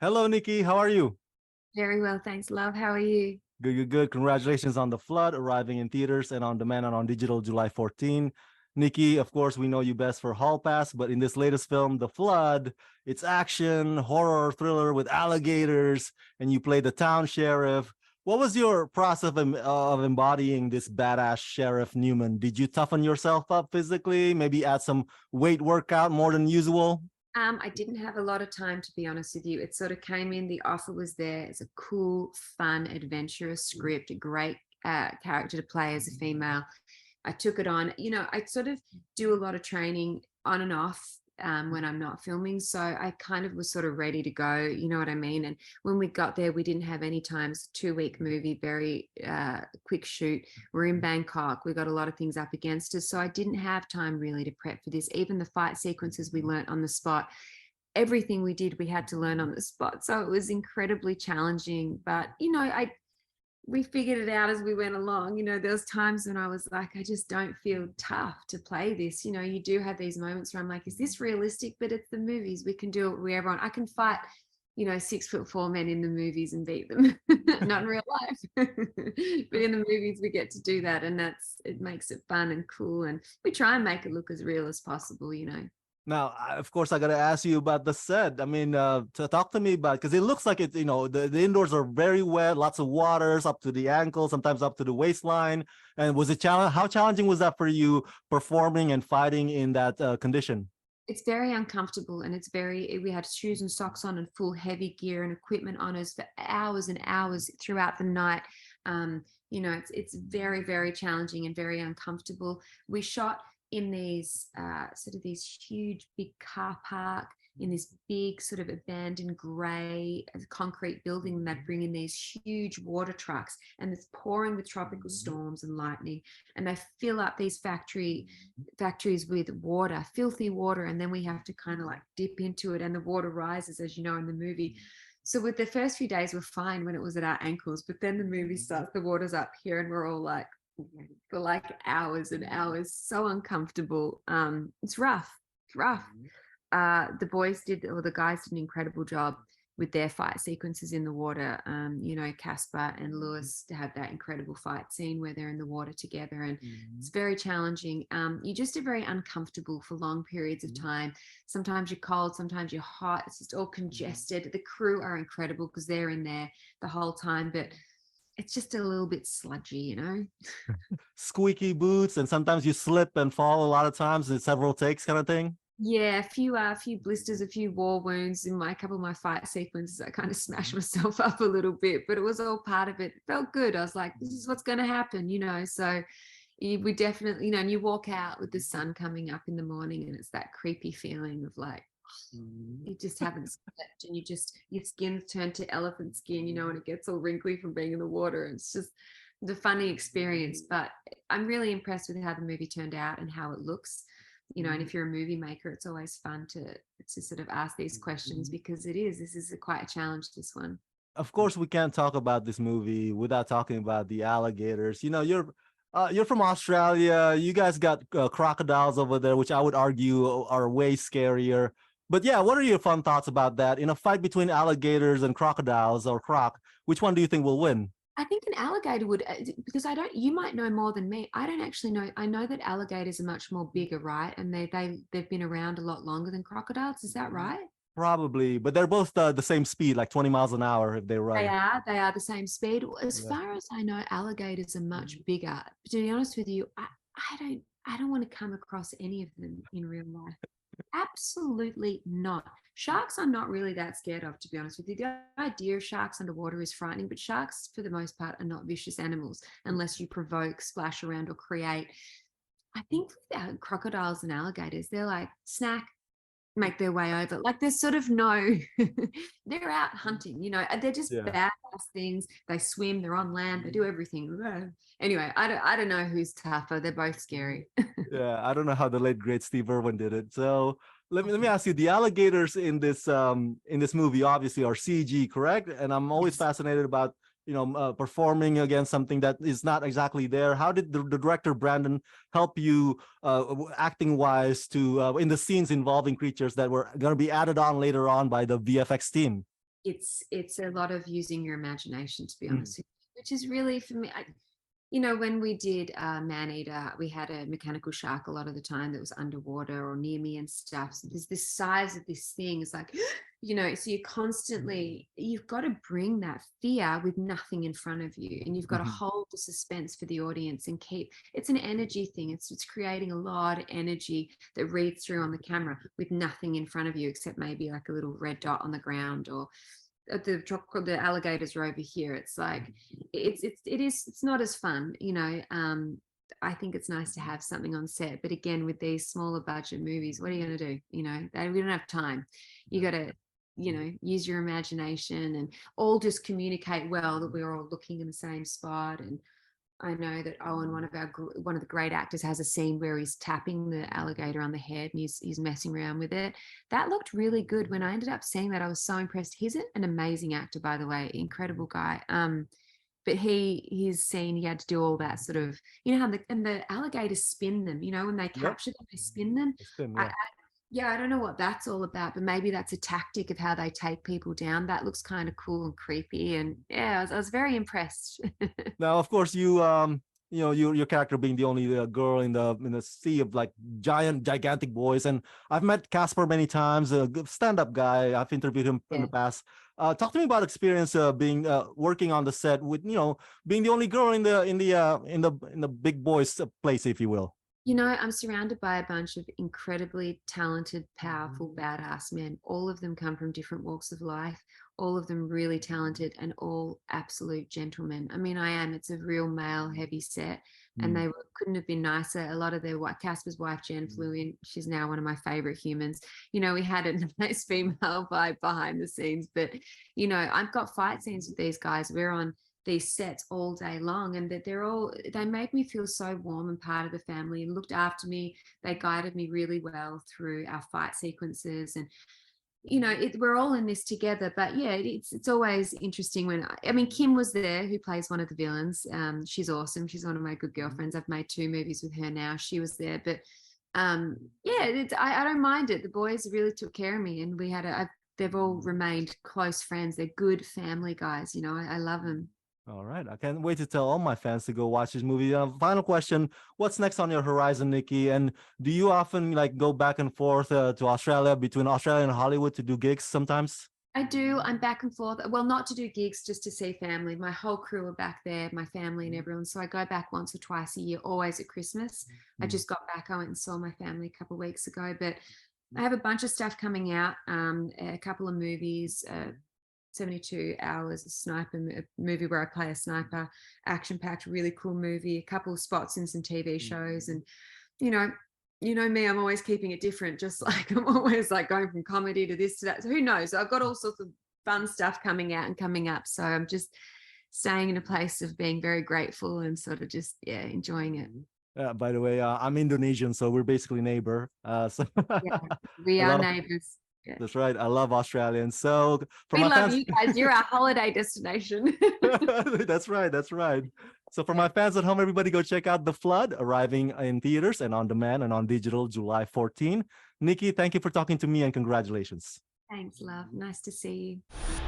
Hello, Nikki. How are you? Very well, thanks, love. How are you? Good, good, good. Congratulations on The Flood arriving in theaters and on demand and on digital July 14. Nikki, of course, we know you best for Hall Pass, but in this latest film, The Flood, it's action, horror, thriller with alligators, and you play the town sheriff. What was your process of embodying this badass Sheriff Newman? Did you toughen yourself up physically, maybe add some weight workout more than usual? I didn't have a lot of time, to be honest with you. It sort of came in, the offer was there. It's a cool, fun, adventurous script, a great character to play as a female. I took it on. I sort of do a lot of training on and off when I'm not filming. So I kind of was sort of ready to go, you know what I mean? And when we got there, we didn't have any time. It's a 2-week movie, very quick shoot. We're in Bangkok. We got a lot of things up against us. So I didn't have time really to prep for this. Even the fight sequences we learnt on the spot. Everything we did, we had to learn on the spot. So it was incredibly challenging. But, we figured it out as we went along. There was times when I was like, I just don't feel tough to play this. You do have these moments where I'm like, is this realistic? But it's the movies. We can do it wherever. I can fight, 6'4" men in the movies and beat them. Not in real life. But in the movies we get to do that, and it makes it fun and cool. And we try and make it look as real as possible. Now, of course, I got to ask you about the set. I mean, to talk to me about, because it looks like it, the indoors are very wet, lots of waters up to the ankle, sometimes up to the waistline. And was it challenge? How challenging was that for you performing and fighting in that condition? It's very uncomfortable, and we had shoes and socks on and full heavy gear and equipment on us for hours and hours throughout the night. It's very, very challenging and very uncomfortable. We shot in these these huge big car park in this big sort of abandoned grey concrete building that bring in these huge water trucks, and it's pouring with tropical storms and lightning, and they fill up these factories with water, filthy water, and then we have to kind of like dip into it, and the water rises, as you know, in the movie. So with the first few days we're fine when it was at our ankles, but then the movie starts, the water's up here, and we're all like for like hours and hours, so uncomfortable. It's rough. The guys did an incredible job with their fight sequences in the water. Casper and Lewis to have that incredible fight scene where they're in the water together, and it's very challenging. You just are very uncomfortable for long periods of time. Sometimes you're cold, sometimes you're hot. It's just all congested. The crew are incredible because they're in there the whole time, but it's just a little bit sludgy. Squeaky boots, and sometimes you slip and fall a lot of times in several takes kind of thing. Yeah, a few blisters, a few war wounds in a couple of my fight sequences. I kind of smashed myself up a little bit, but it was all part of it. It felt good. I was like, this is what's going to happen, So we definitely, and you walk out with the sun coming up in the morning, and it's that creepy feeling of like, you just haven't slept, and your skin's turned to elephant skin, and it gets all wrinkly from being in the water. It's just the funny experience, but I'm really impressed with how the movie turned out and how it looks. And if you're a movie maker, it's always fun to sort of ask these questions, because this is quite a challenge, this one. Of course, we can't talk about this movie without talking about the alligators. You're from Australia. You guys got crocodiles over there, which I would argue are way scarier. But yeah, what are your fun thoughts about that? In a fight between alligators and crocodiles, or croc, which one do you think will win? I think an alligator would, because you might know more than me. I don't actually know. I know that alligators are much more bigger, right? And they've been around a lot longer than crocodiles. Is that right? Probably, but they're both the same speed, like 20 miles an hour if they run. They are the same speed. As far as I know, alligators are much bigger. But to be honest with you, I don't want to come across any of them in real life. Absolutely not. Sharks I'm not really that scared of, to be honest with you. The idea of sharks underwater is frightening, but sharks for the most part are not vicious animals unless you provoke, splash around, or create. I think with crocodiles and alligators, they're like snack, make their way over. Like there's sort of no, they're out hunting, they're just badass things. They swim, they're on land, they do everything. Anyway, I don't know who's tougher. They're both scary. Yeah, I don't know how the late great Steve Irwin did it. So let me ask you, the alligators in this movie obviously are CG, correct? And I'm always fascinated about performing against something that is not exactly there. How did the director Brandon help you acting wise to in the scenes involving creatures that were going to be added on later on by the VFX team? it's a lot of using your imagination, to be Mm. honest with you, which is really for me. When we did Maneater, we had a mechanical shark a lot of the time that was underwater or near me and stuff. So there's this size of this thing. It's like, so you've got to bring that fear with nothing in front of you. And you've got to Mhm. hold the suspense for the audience and it's an energy thing. It's creating a lot of energy that reads through on the camera with nothing in front of you, except maybe like a little red dot on the ground, or the alligators are over here. It's like it's not as fun. I think it's nice to have something on set, but again, with these smaller budget movies, what are you going to do? We don't have time. You got to use your imagination and all just communicate well that we're all looking in the same spot. And I know that Owen, one of the great actors, has a scene where he's tapping the alligator on the head and he's messing around with it. That looked really good. When I ended up seeing that, I was so impressed. He's an amazing actor, by the way, incredible guy. But his scene, he had to do all that sort of, how the alligators spin them. When they Yep. capture them, they spin them. It's been, I, yeah. yeah, I don't know what that's all about, but maybe that's a tactic of how they take people down. That looks kind of cool and creepy. And yeah, I was very impressed. Now, of course, your character being the only girl in the sea of like gigantic boys, and I've met Casper many times, a good stand-up guy. I've interviewed him in Yeah. the past. Talk to me about experience being working on the set with being the only girl in the big boys place, if you will. I'm surrounded by a bunch of incredibly talented, powerful, badass men. All of them come from different walks of life, all of them really talented and all absolute gentlemen. I mean, it's a real male heavy set, and Mm. they couldn't have been nicer. A lot of their Casper's wife, Jen, flew in. She's now one of my favorite humans. We had a nice female vibe behind the scenes, but, I've got fight scenes with these guys. We're on these sets all day long, and that they made me feel so warm and part of the family and looked after me. They guided me really well through our fight sequences, and we're all in this together. But yeah, it's always interesting when Kim was there, who plays one of the villains. She's awesome. She's one of my good girlfriends. I've made 2 movies with her now. She was there, but yeah, I don't mind it. The boys really took care of me, and they've all remained close friends. They're good family guys. I love them. All right. I can't wait to tell all my fans to go watch this movie. Final question. What's next on your horizon, Nikki? And do you often like go back and forth to Australia, between Australia and Hollywood, to do gigs sometimes? I do. I'm back and forth. Well, not to do gigs, just to see family. My whole crew are back there, my family and everyone. So I go back once or twice a year, always at Christmas. I Mm. just got back. I went and saw my family a couple of weeks ago, but I have a bunch of stuff coming out. A couple of movies, 72 Hours, a sniper movie where I play a sniper, action-packed, really cool movie, a couple of spots in some TV shows. And, you know, me, I'm always keeping it different, just like I'm always like going from comedy to this to that. So who knows? I've got all sorts of fun stuff coming out and coming up. So I'm just staying in a place of being very grateful and sort of just, yeah, enjoying it. By the way, I'm Indonesian, so we're basically neighbor. So Yeah, we I are love. neighbors. Yeah. That's right. I love Australians. So for We my love fans, you guys. You're our holiday destination. that's right. That's right. So for Yeah. my fans at home, everybody go check out The Flood, arriving in theaters and on demand and on digital July 14. Nikki, thank you for talking to me and congratulations. Thanks, love. Nice to see you.